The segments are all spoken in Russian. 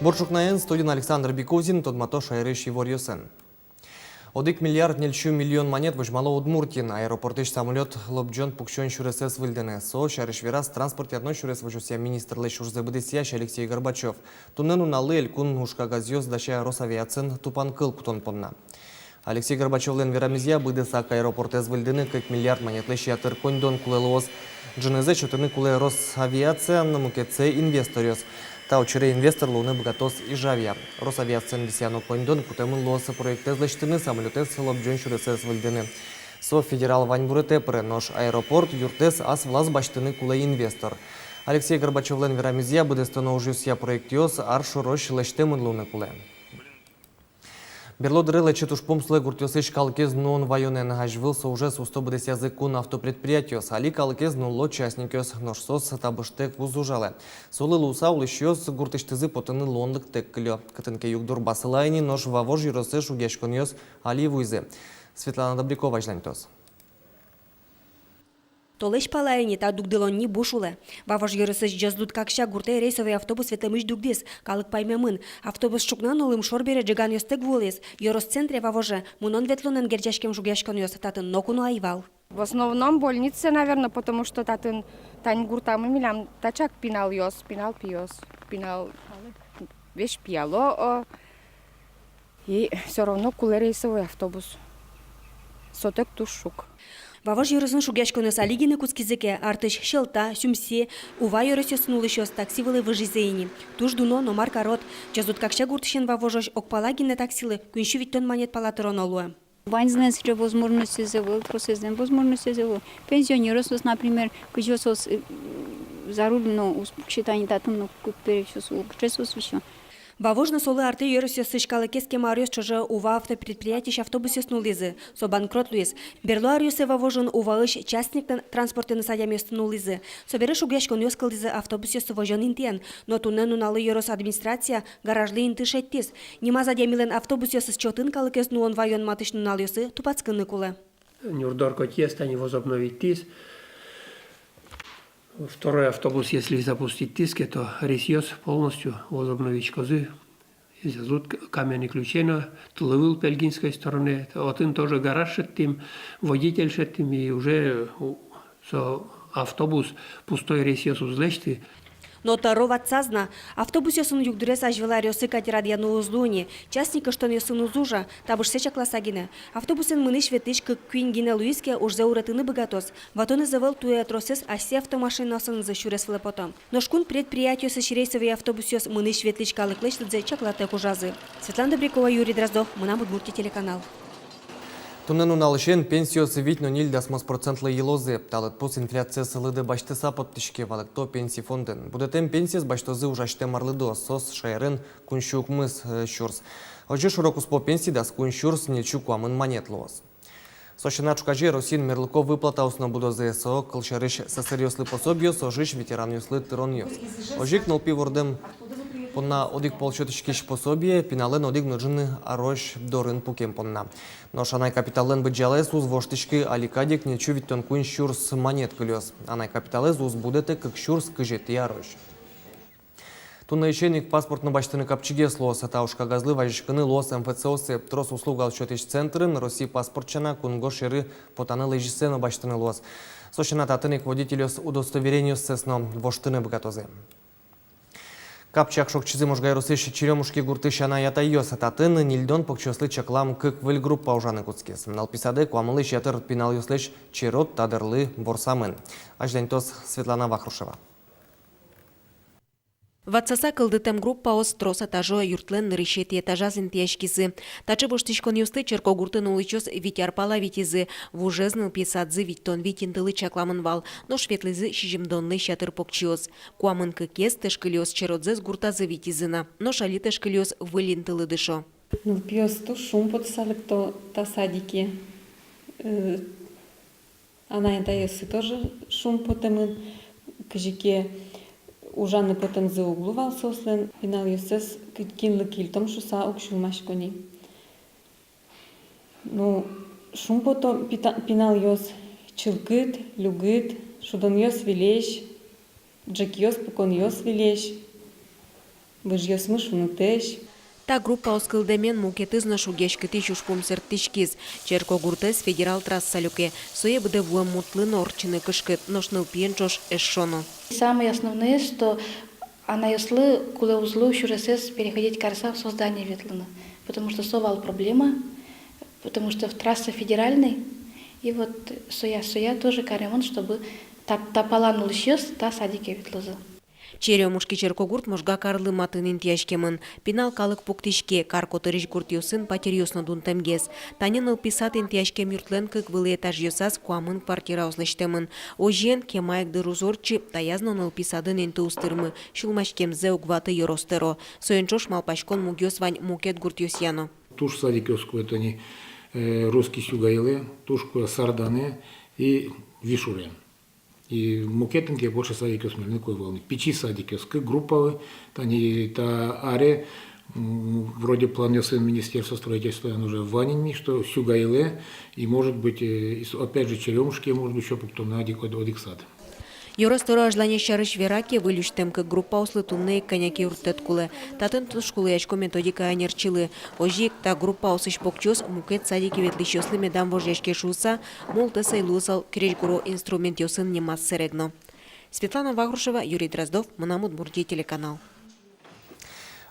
Борчукнаен студен Александр Бекузин, Тодмато Шайрыш Ивор Йосен. 1 миллиард нельчу миллион монет выжмало Удмуртин, аэропортыш самолет лобджон пукчон шуресес выльдены. Со Шарышвирас транспорт одной шурес выжуся министр Лешурзе Бдесияш Алексей Горбачев. Туннену налель кун ушка газьёз даща Росавиацин тупан кыл кутон понна. Алексей Горбачев лен верамизия быдесак аэропортез выльдены 1 миллиард монет лещи атыр кондон кулелоз. Дженезе чутыны куле Росавиация намукеце инвесториос. Та учере инвестор луны богатос и жавия. Росавиация висяно кондон кутемын лосы проекты злачтыны самолетес лобджон шуресес выльдены. Со федерал ваньбуры тепры нож аэропорт юртес ас влас баштыны куле инвестор. Алексей Горбачев лен верамизия быдестано ужусия проектиос аршу рош лештемын луны куле. Берлодыры читуш помслы гуртёсы шкалкез нон вайонен ажвылся уже с 150 языкун автопредприятиос, али калкез нуло частникёс ношсос табыштек вузужалы. Солы луса улышёс гуртыштызы потыны лондык текклё. Кытынке югдур басылайни нож вавож юросы шугешконёс али вуйзы. Светлана Добрякова жлантос. Толеш палайни та дугдылонни бушуле. Ваваж йөрөсөж жаздут какша гурте рейсовый автобус ветемыш дугдис, калык паймемын. Автобус шукнан олым шорбере джиган йостек волес. Йорос центре вавоже, мунон ветлунен герджашкем жугяшкан йос, татын нокуну айвал. В основном больницы, наверное, потому что татын тань гуртамы милям тачак пинал йос, пинал пиос, пинал вещь пиало. И все равно куле рейсовый автобус. Сотек тушук. Ваваж йөрөсөн шугяшканы салигины кускизеке, артыш шелта, сюмсе, ува йөрөсөсөн улышос таксивылы выжизейни. Туш дуно номар карот, жазут какша гуртышен вавожош окпалагины таксилы, күнші виттон монет палатырон олуы. Ванзненские возможности завод, процессные возможности завод. Пенсионеры, например, кujos за руль, но считание татом, но перечес, чесус еще. Вавожна солы арты йөрөсө сышкалы кеске мариос чожа ува автопредприятие автобусе снулизы, со банкрот луис. Берло ариосе вавожен уваыш частник транспортын садяме снулизы. Собереш угяшкон ёскализы автобусе сувожен интен, но туннен уналы йөрөс администрация гаражлы инты шеттис. Нима задямилен автобусе с чотын калыкес нуон вайон матыш нуналёсы тупацкыны кулы. Нюрдорко тест они возобновить ТИС. Второй автобус, если запустить ТИСКе, то ресьёс полностью возобновить козы. Изязут каменный ключено, тулывыл пельгинской стороны. Вот им тоже гараж шеттим, водитель шеттим, и уже автобус пустой ресьёс узлечты. Но тарovat сазна, автобусе сын югдурес ажвелариосы катерадьяну узлуни, частника что не сын узужа, табыш сеча классагина. Автобусен мыныш ветыш к куингина луиске уж за уратыны богатос. Ватоны завел туя тросес, а все автомашины сын за шурес флепотом. Но шкун предприятие с рейсовый автобусес мыныш ветыш калыклыш за чаклатек ужазы. Светлана Добрякова, Юрий Дроздов, Мунам Удмуртия телеканал. Туннену налышен пенсиясы вить, но ниль дасмос процентлы елозы. Талыт пос инфляция сылыды баштыса подтышке валыкто пенсий фонден. Будетем пенсияс баштозы ужаште марлыдо, сос шайрын куншук мыс шурс. Ожи широкус по пенсии дас куншурс нечук уамын монет лоз. Сощена чукажи Росин Мерлыков выплата усно будо ЗСО, кылшарыш сосырьослы пособио, сожиш ветеран юслы тырон йос. Ожик нолпи вордем понна одик полчетышкиш пособие, пинален одик нужны арош дорын пукем понна. Но шанай капитален быджалес уз воштышки аликадик не чувить тон кун шурс монет кылёс. Анай капиталез уз будете как шурс кыжети арош. Тунна ищеник паспорт на баштыны капчиге слос, таушка газлы важишканы лос МФЦОсы трос услуга алчетыш центрын России паспортчана кунго шеры потаны лежисе на баштыны лос. Сощена татыник водителёс удостоверению сесно воштыны богатозы. Капчак шокчизы можгай русыши черемушки гурты шана ята йоса татын нильдон покчослы чаклам кык выль группа ужаны куцкес. Налписады куамылы шатыр пинал юслыш черот тадырлы борсамын. Аждентос Светлана Вахрушева. Ватсаса кылдытем группа острос этажо юртлен решет этажазын тяшкизы. Тачы боштишкон юсты черко гуртын улычос витяр пала витизы. Вужезныл писадзы виттон витиндылы чакламын вал. Но шветлызы шижимдонны шатыр покчиос. Куамын кыкес тешкылиос черодзез гуртазы витизына. Но шали тешкылиос вылинтылы дышо. Ну, пьёс то шум подсалек то та садики. Она это если тоже шум потемын. Кажике ужаны потом за углувал сослен, пинал юсес кинлы кильтом шуса укшулмаш кони. Ну, шум потом пинал юс чилкыт, люгыт, шудон юс вилеш, джек юс покон юс вилеш. Выжьёс мыш внутеш. Та группа оскылдемен мукетызна шугешкити чушпум сертишкиз. Черко гуртес федерал трасса люке. Сое буде вуем мутлын орчины кышкыт, ношныл пьенчош эшшону. Самое основное, что она если куле узлу шуресес переходить карса в создание ветлана, потому что совал проблема, потому что в трассе федеральной, и вот соя тоже каремон, чтобы та палан улщес, та садике ветлазы. Черемушки черкогурт можга карлы матын интияшкемын. Пинал калык пуктишке, каркотырыш гурт юсын патерьёсно дунтемгез. Танин ылписат интияшкем юртлен кык вылы этаж юсас куамын квартира узлыштемын. Ожен кемайк дырузорчи таязно ылписадын инты устырмы. Шулмашкемзе угваты yorosтеро. Соенчош малпашкон мугёс вань мукет гурт юсьяно. Туш садикёску это не русский сюгаилы, тушку сарданы и вишурен. И мукетинки больше садикёс мельникой волны. Печи садикёс, к групповые, та аре, вроде план сын Министерства строительства, он уже в Ванинми, что сюгаилы, и может быть, опять же, черемушки, может быть, еще потом на одиксад. Yorosтеро ажлане шарыш вераке вылюштем кык группа услы тумны коняки уртет кулы. Татын тушкулы ячко методика анерчилы. Ожик та группа усыш покчос мукет садики ветлищослы медам вожешке шуса, мулты сайлусал крежгуро инструмент йосын немас середно. Светлана Вахрушева, Юрий Дроздов, Манамут Бурди, телеканал.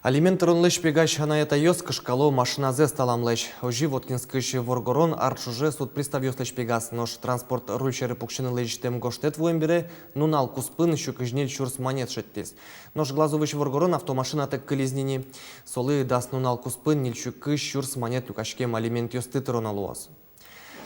Алиментрон лыш пегаш ханаята йос кышкало машиназе сталамлыш. Ожи Воткинскыш Воргорон арчуже суд пристав йослыш пегас. Нож транспорт рульшеры пукшины лыштем гоштет вуэмбере, нунал куспын щукыжнель чурс монет шеттес. Нож глазовыш Воргорон автомашина так кылизнини. Солы дас нунал куспын нильщукыш чурс монет люкашкем алимент йосты тыроналуаз.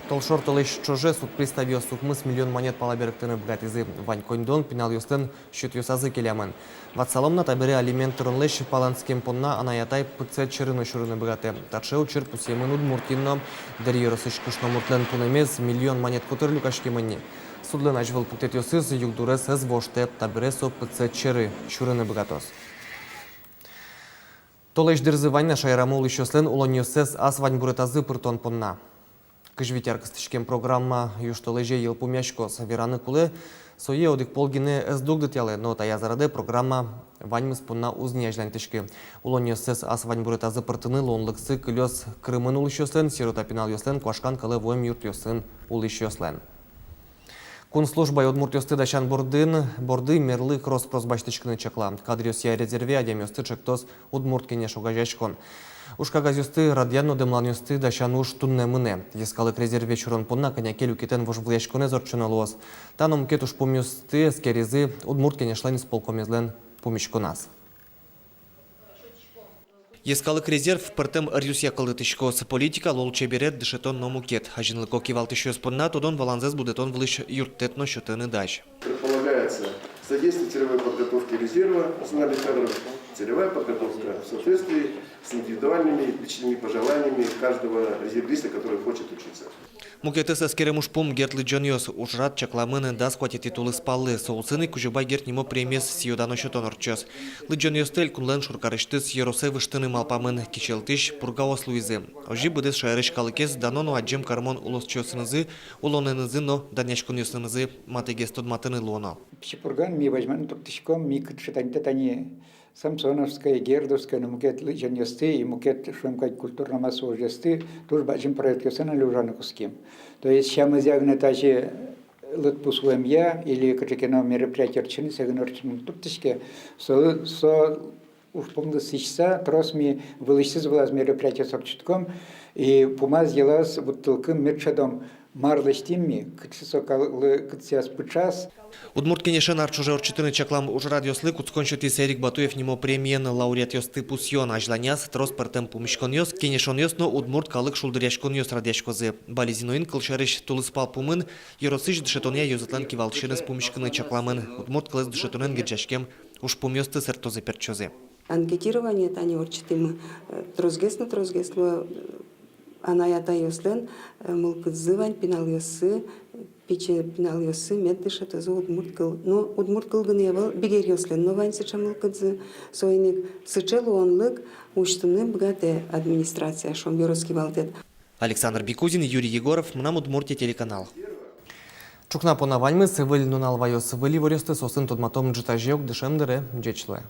Толшорт лыш чуже суд пристав йос сухмыс миллион монет палаберктыны бгатизы. Вань коньдон пинал йостын щут йосазы келямын. Ватсаломна табире алиментрон лыш паланским понна анаятай пыцет чырыны шурыны бгате. Тачеу чыр пусемын удмуртинном дерьеросыш кышно муртлен пунемез миллион монет кутыр люкашкемынни. Судлын ажвыл пуктет йосыз югдурес эз воштеп табире со пыцет чыры шурыны бгатос. Толыш дырзы ваньна шайрамул ищослен улон йосез ас вань буретазы пыртон понна. Кыжвитяр кыстышкем программа юштолыже ел пумяшкос вераны кулы сое одик полгине эздугдытялы, но тая зараде программа ваньмыс понна узне ажлантышки. Улон йосез ас вань буретазы пыртыны лонлыксы кылёс крымын ул ищослен, сиротапинал йослен, квашкан кылы воем юрт йосын ул ищослен. Кун служба Удмурт йосты дащан борды мерлы кросс прозбаштышкыны чекла. Кадрёсия резерве адем йосты чектос Удмурт кенеш угажашкон. Ушка газюсты радьяно демлан йосты дащан уж тунне мыне. Ескалык резерве чурон понна коняке люкитен вожвлешконе зорчуналуаз. Таном кетуш помюсты скеризы Удмурт кенешлен сполкомезлен помишконас. Ескалык резерв пыртым рюсия кылдытышкос политика лолче берет дышетон номукет. Ажинлыко кивалтышёс понна тодон валанзес будетон влыш юртетно счетыны дащ. Предполагается содействие целевой подготовки резерва национальных кадров, целевая подготовка в соответствии с индивидуальными личными пожеланиями каждого резервиста, который хочет учиться. Мукетес эскеремуш пум гертлы джоньос ужрат чакламыны да схватит титулы спаллы. Соусыны кужубай герт нимо премьес сиодано счетон орчос. Лыджоньос тель кунлен шуркарыштыс еросе выштыны малпамын кичелтыш пургаос луизы. Ожи будес шайрыш калыкес данону аджем кармон улосчосынызы, улоненызы, но даняшкуньосынызы матегес тодматыны луона. Пчепурган ми возьмем топтышком, ми кытшетаньтетани Самсоновская, Гердовская, но мукет лыджоньосты и мукет шумкать культурно-массовые жесты тоже бачим проект йосена люжаны куским. То есть сейчас мы тачи лытпусуем я или какие-то мероприятия рчины сегнорчим топтышке со уж помню сища тросми вылышсыз влаз мероприятия сорчутком и пумаз елас вот толком мерчадом марлыштимми кытсяс пычас. Удмурт кенешен арчуже орчытыны чаклам уж радиослы куцкончоти Серик Батуев нимо премиен лауреат йосты пусьон ажланяс трос пертем пумишкон йос, кенешон йос, но Удмурт калык шулдыряшкон йос радяшкозы. Бализиноин кылшарыш тулыспал пумын, еросыш дышетония йозатлан кивалшинес пумишкыны чакламын. Удмурт кылыс дышетонен герчашкем уж пумьосты сертозы перчозы. Анкетирование тани орчытымы трозгесло анаята йослен мылкызывань пинал йосы, пиче пинал йосы меддыша тазы удмурткыл. Но удмурткыл гыны явал бигер йослен, но вань сыча мылкызы сойник сычелу онлык уштыны бгате администрация шон бюроски валтет. Александр Бикузин, Юрий Егоров, Мнам Удмуртия, телеканал. Чукна понавальмы сывыль нунал вайос выли ворёсты сосын тодматом джитажёк дышемдыре джечлуэ.